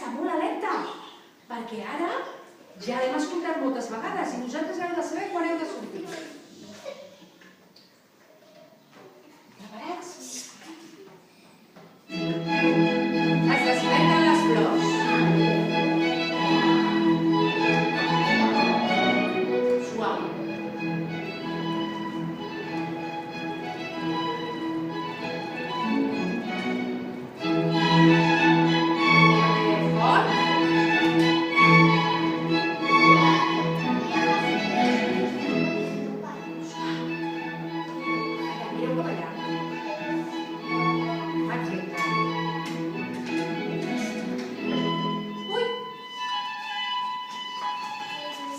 estar molt alerta, perquè ara ja l'hem escoltat moltes vegades i vosaltres heu de saber quan heu de sortir. Preparats? Es desperten les flors. Suau.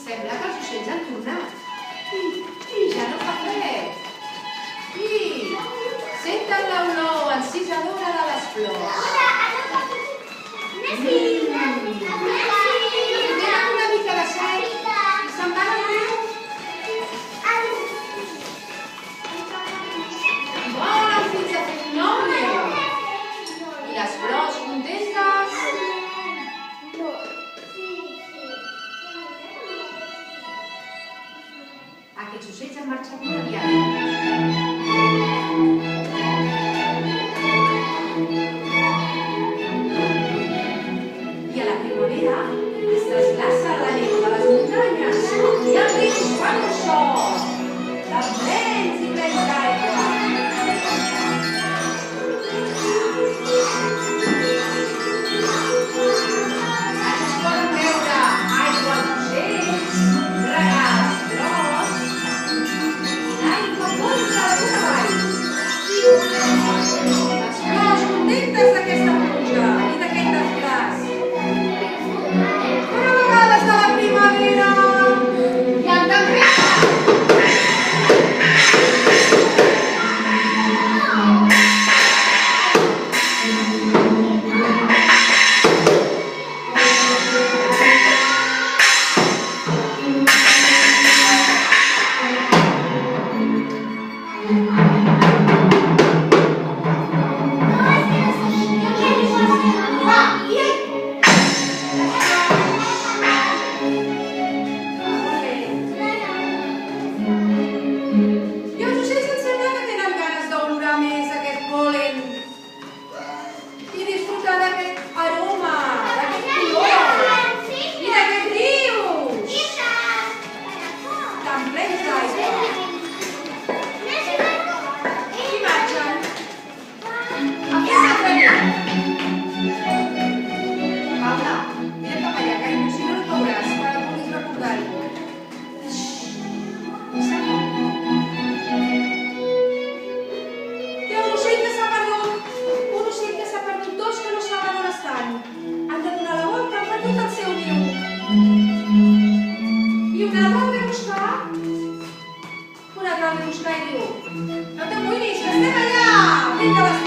Sembla que els ocells han tornat. I ja no fa fred. I senten l'olor encisadora de les flors. Tenen una mica de set i se'n van al riu. Volen fins a fer un nou. I les flors contentes. Aquests ocells han marxat molt aviat. I a la primavera es desglaça la neu de les muntanyes i els rius fan un so de plens i plens d'aigua. Aquí es poden veure aigua d'ocells, regals flors, les flors contentes d'aquesta pluja i d'aquest desglaç. Però a vegades de la primavera hi ha tempestes. No t'amoïnis, que estem allà! Vinga, les